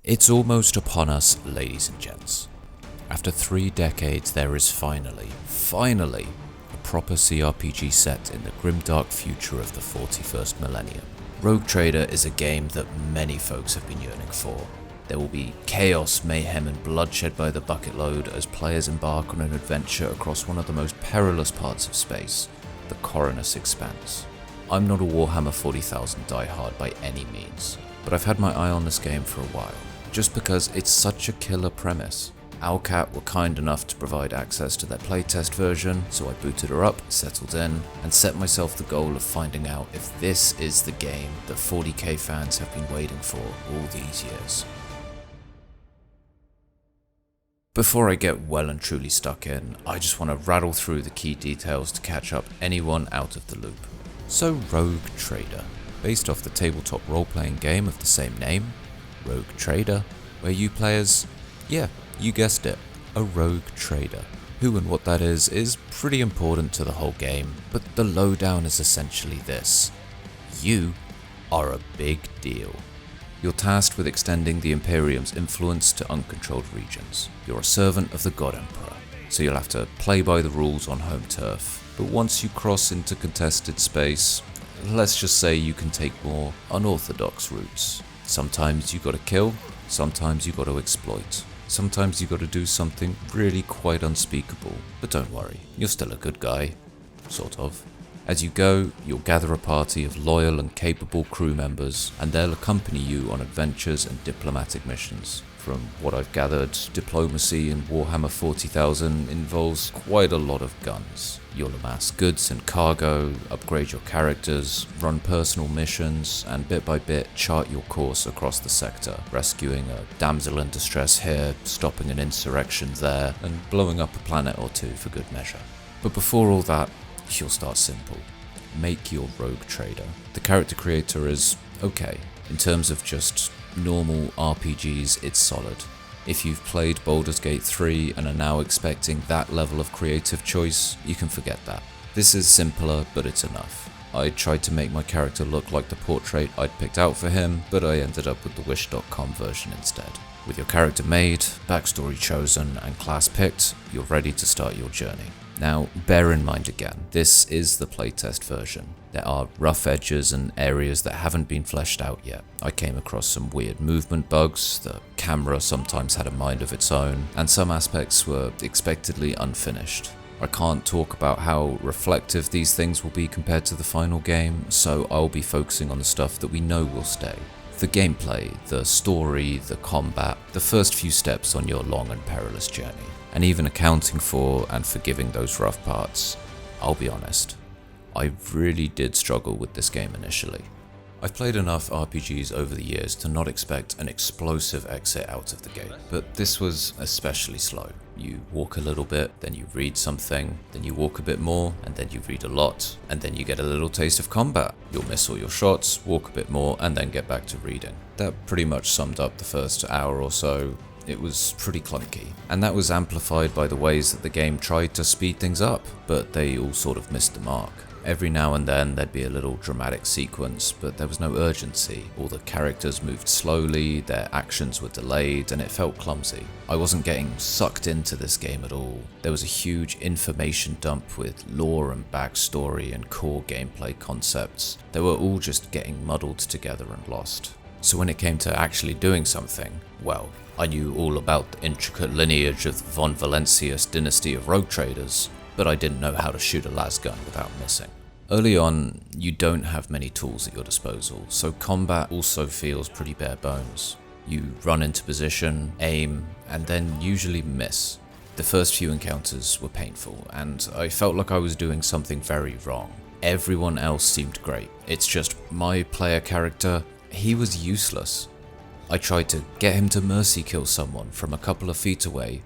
It's almost upon us, ladies and gents. After 3 decades, there is finally, a proper CRPG set in the grimdark future of the 41st millennium. Rogue Trader is a game that many folks have been yearning for. There will be chaos, mayhem and bloodshed by the bucket load as players embark on an adventure across one of the most perilous parts of space, the Coronus Expanse. I'm not a Warhammer 40,000 diehard by any means, but I've had my eye on this game for a while, just because it's such a killer premise. Owlcat were kind enough to provide access to their playtest version, so I booted her up, settled in, and set myself the goal of finding out if this is the game that 40k fans have been waiting for all these years. Before I get well and truly stuck in, I just want to rattle through the key details to catch up anyone out of the loop. So Rogue Trader, based off the tabletop role-playing game of the same name, Rogue Trader, where you play as, yeah, you guessed it, a rogue trader. Who and what that is pretty important to the whole game, but the lowdown is essentially this. You are a big deal. You're tasked with extending the Imperium's influence to uncontrolled regions. You're a servant of the God Emperor, so you'll have to play by the rules on home turf. But once you cross into contested space, let's just say you can take more unorthodox routes. Sometimes you gotta kill, sometimes you gotta exploit. Sometimes you gotta do something really quite unspeakable. But don't worry, you're still a good guy. Sort of. As you go, you'll gather a party of loyal and capable crew members, and they'll accompany you on adventures and diplomatic missions. From what I've gathered, diplomacy in Warhammer 40,000 involves quite a lot of guns. You'll amass goods and cargo, upgrade your characters, run personal missions, and bit by bit chart your course across the sector, rescuing a damsel in distress here, stopping an insurrection there, and blowing up a planet or two for good measure. But before all that, you'll start simple. Make your Rogue Trader. The character creator is okay. In terms of just normal RPGs, it's solid. If you've played Baldur's Gate 3 and are now expecting that level of creative choice, you can forget that. This is simpler, but it's enough. I tried to make my character look like the portrait I'd picked out for him, but I ended up with the Wish.com version instead. With your character made, backstory chosen, and class picked, you're ready to start your journey. Now, bear in mind again, this is the playtest version. There are rough edges and areas that haven't been fleshed out yet. I came across some weird movement bugs, the camera sometimes had a mind of its own, and some aspects were expectedly unfinished. I can't talk about how reflective these things will be compared to the final game, so I'll be focusing on the stuff that we know will stay. The gameplay, the story, the combat, the first few steps on your long and perilous journey. And even accounting for and forgiving those rough parts, I'll be honest, I really did struggle with this game initially. I've played enough RPGs over the years to not expect an explosive exit out of the gate, but this was especially slow. You walk a little bit, then you read something, then you walk a bit more, and then you read a lot, and then you get a little taste of combat. You'll miss all your shots, walk a bit more, and then get back to reading. That pretty much summed up the first hour or so. It was pretty clunky, and that was amplified by the ways that the game tried to speed things up, but they all sort of missed the mark. Every now and then there'd be a little dramatic sequence, but there was no urgency. All the characters moved slowly, their actions were delayed, and it felt clumsy. I wasn't getting sucked into this game at all. There was a huge information dump with lore and backstory and core gameplay concepts. They were all just getting muddled together and lost. So when it came to actually doing something, well, I knew all about the intricate lineage of the Von Valancius dynasty of rogue traders, but I didn't know how to shoot a lasgun without missing. Early on, you don't have many tools at your disposal, so combat also feels pretty bare bones. You run into position, aim, and then usually miss. The first few encounters were painful, and I felt like I was doing something very wrong. Everyone else seemed great. It's just my player character, he was useless. I tried to get him to mercy kill someone from a couple of feet away.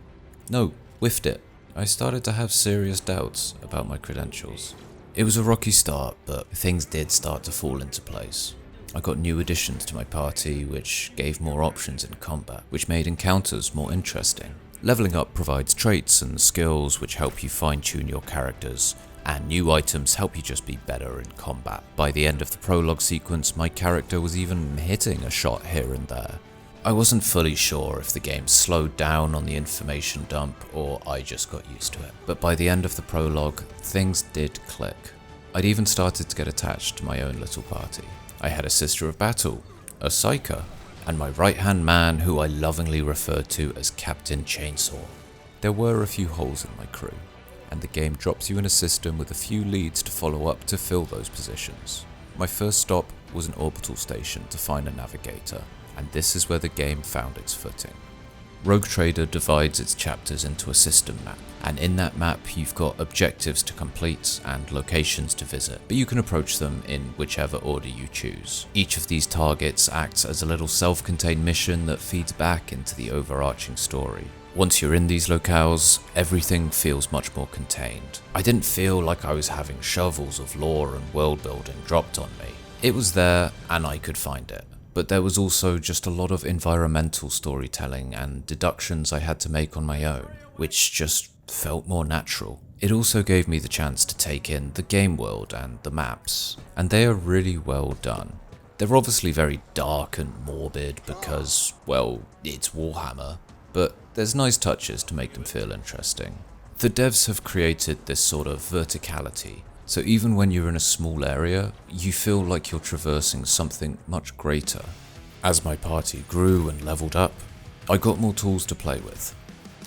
No, whiffed it. I started to have serious doubts about my credentials. It was a rocky start, but things did start to fall into place. I got new additions to my party, which gave more options in combat, which made encounters more interesting. Leveling up provides traits and skills which help you fine-tune your characters, and new items help you just be better in combat. By the end of the prologue sequence, my character was even hitting a shot here and there. I wasn't fully sure if the game slowed down on the information dump or I just got used to it, but by the end of the prologue, things did click. I'd even started to get attached to my own little party. I had a sister of battle, a psyker, and my right-hand man who I lovingly referred to as Captain Chainsaw. There were a few holes in my crew, and the game drops you in a system with a few leads to follow up to fill those positions. My first stop was an orbital station to find a navigator, and this is where the game found its footing. Rogue Trader divides its chapters into a system map, and in that map you've got objectives to complete and locations to visit, but you can approach them in whichever order you choose. Each of these targets acts as a little self-contained mission that feeds back into the overarching story. Once you're in these locales, everything feels much more contained. I didn't feel like I was having shovels of lore and world building dropped on me. It was there and I could find it. But there was also just a lot of environmental storytelling and deductions I had to make on my own, which just felt more natural. It also gave me the chance to take in the game world and the maps, and they are really well done. They're obviously very dark and morbid because, well, it's Warhammer, but there's nice touches to make them feel interesting. The devs have created this sort of verticality, so even when you're in a small area, you feel like you're traversing something much greater. As my party grew and leveled up, I got more tools to play with,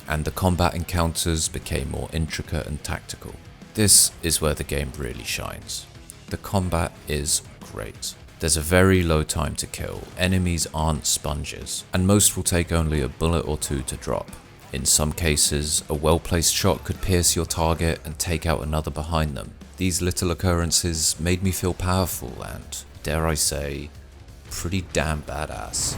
and the combat encounters became more intricate and tactical. This is where the game really shines. The combat is great. There's a very low time to kill, enemies aren't sponges, and most will take only a bullet or two to drop. In some cases, a well-placed shot could pierce your target and take out another behind them. These little occurrences made me feel powerful and, dare I say, pretty damn badass.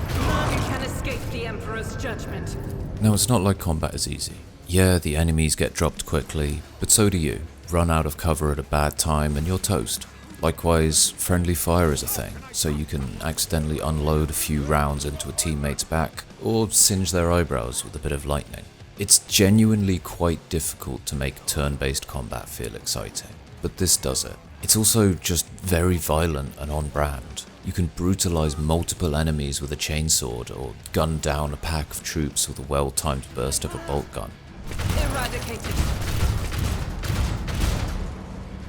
You can escape the Emperor's judgment. Now, it's not like combat is easy. Yeah, the enemies get dropped quickly, but so do you. Run out of cover at a bad time and you're toast. Likewise, friendly fire is a thing, so you can accidentally unload a few rounds into a teammate's back, or singe their eyebrows with a bit of lightning. It's genuinely quite difficult to make turn-based combat feel exciting, but this does it. It's also just very violent and on brand. You can brutalize multiple enemies with a chainsword, or gun down a pack of troops with a well-timed burst of a bolt gun. Eradicated.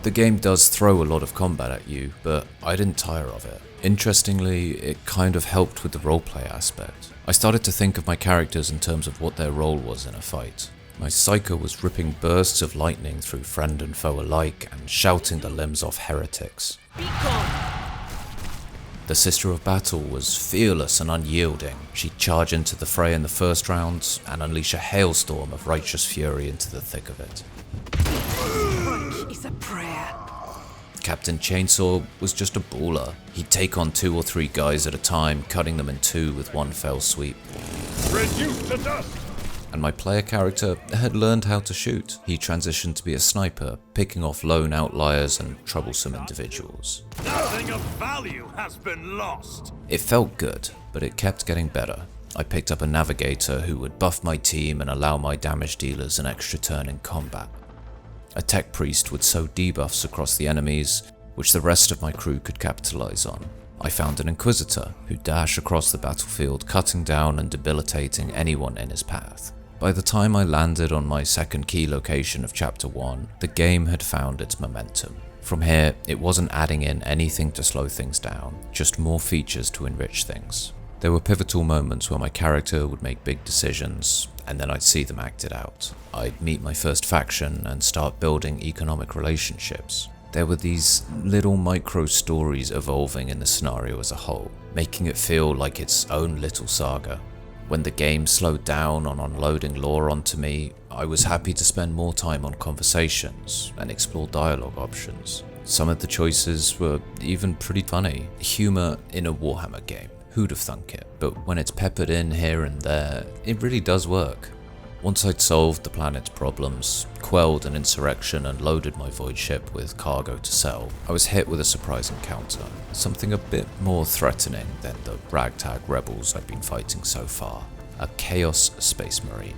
The game does throw a lot of combat at you, but I didn't tire of it. Interestingly, it kind of helped with the roleplay aspect. I started to think of my characters in terms of what their role was in a fight. My psyker was ripping bursts of lightning through friend and foe alike and shouting the limbs off heretics. Be gone. The Sister of Battle was fearless and unyielding. She'd charge into the fray in the first round and unleash a hailstorm of righteous fury into the thick of it. Strike is a prayer. Captain Chainsaw was just a baller. He'd take on 2 or 3 guys at a time, cutting them in 2 with one fell sweep. Reduced to dust! And my player character had learned how to shoot. He transitioned to be a sniper, picking off lone outliers and troublesome individuals. Nothing of value has been lost! It felt good, but it kept getting better. I picked up a navigator who would buff my team and allow my damage dealers an extra turn in combat. A tech priest would sow debuffs across the enemies, which the rest of my crew could capitalize on. I found an inquisitor who'd dash across the battlefield, cutting down and debilitating anyone in his path. By the time I landed on my second key location of Chapter 1, the game had found its momentum. From here, it wasn't adding in anything to slow things down, just more features to enrich things. There were pivotal moments where my character would make big decisions, and then I'd see them acted out. I'd meet my first faction and start building economic relationships. There were these little micro stories evolving in the scenario as a whole, making it feel like its own little saga. When the game slowed down on unloading lore onto me, I was happy to spend more time on conversations and explore dialogue options. Some of the choices were even pretty funny. Humor in a Warhammer game. Who'd have thunk it? But when it's peppered in here and there, it really does work. Once I'd solved the planet's problems, quelled an insurrection and loaded my void ship with cargo to sell, I was hit with a surprise encounter. Something a bit more threatening than the ragtag rebels I'd been fighting so far. A Chaos Space Marine.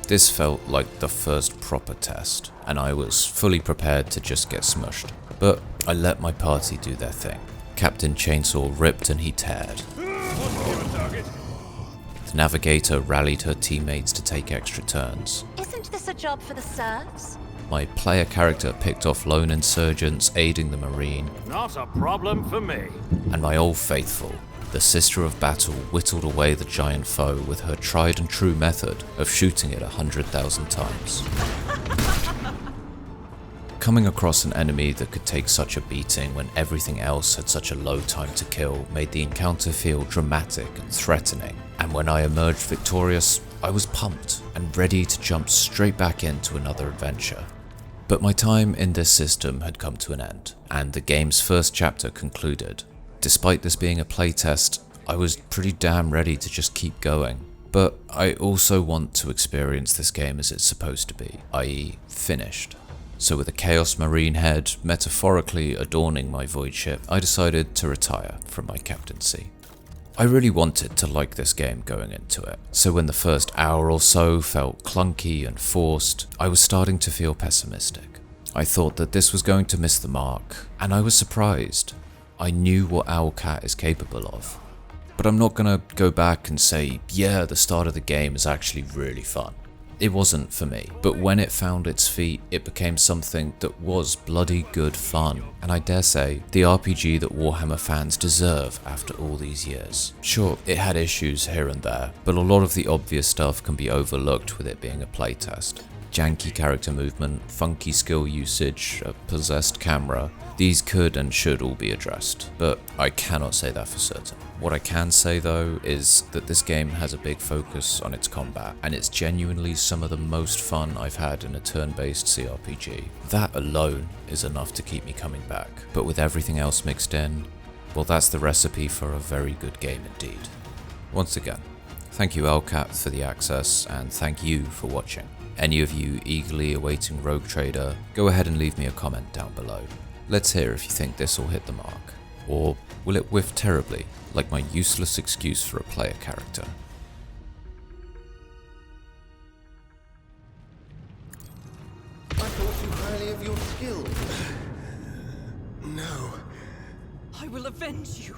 This felt like the first proper test, and I was fully prepared to just get smushed. But I let my party do their thing. Captain Chainsaw ripped and he teared. Navigator rallied her teammates to take extra turns. Isn't this a job for the serfs? My player character picked off lone insurgents aiding the Marine, Not a problem for me. and my old faithful, the Sister of Battle, whittled away the giant foe with her tried and true method of shooting it 100,000 times. Coming across an enemy that could take such a beating when everything else had such a low time to kill made the encounter feel dramatic and threatening, and when I emerged victorious, I was pumped and ready to jump straight back into another adventure. But my time in this system had come to an end, and the game's first chapter concluded. Despite this being a playtest, I was pretty damn ready to just keep going. But I also want to experience this game as it's supposed to be, i.e. finished. So with a Chaos Marine head metaphorically adorning my void ship, I decided to retire from my captaincy. I really wanted to like this game going into it, so when the first hour or so felt clunky and forced, I was starting to feel pessimistic. I thought that this was going to miss the mark, and I was surprised. I knew what Owlcat is capable of. But I'm not gonna go back and say, yeah, the start of the game is actually really fun. It wasn't for me, but when it found its feet, it became something that was bloody good fun, and I dare say, the RPG that Warhammer fans deserve after all these years. Sure, it had issues here and there, but a lot of the obvious stuff can be overlooked with it being a playtest. Janky character movement, funky skill usage, a possessed camera, these could and should all be addressed, but I cannot say that for certain. What I can say though is that this game has a big focus on its combat, and it's genuinely some of the most fun I've had in a turn-based CRPG. That alone is enough to keep me coming back, but with everything else mixed in, well, that's the recipe for a very good game indeed. Once again, thank you Owlcat for the access, and thank you for watching. Any of you eagerly awaiting Rogue Trader, go ahead and leave me a comment down below. Let's hear if you think this will hit the mark, or will it whiff terribly, like my useless excuse for a player character. I thought you highly of your skill. No. I will avenge you.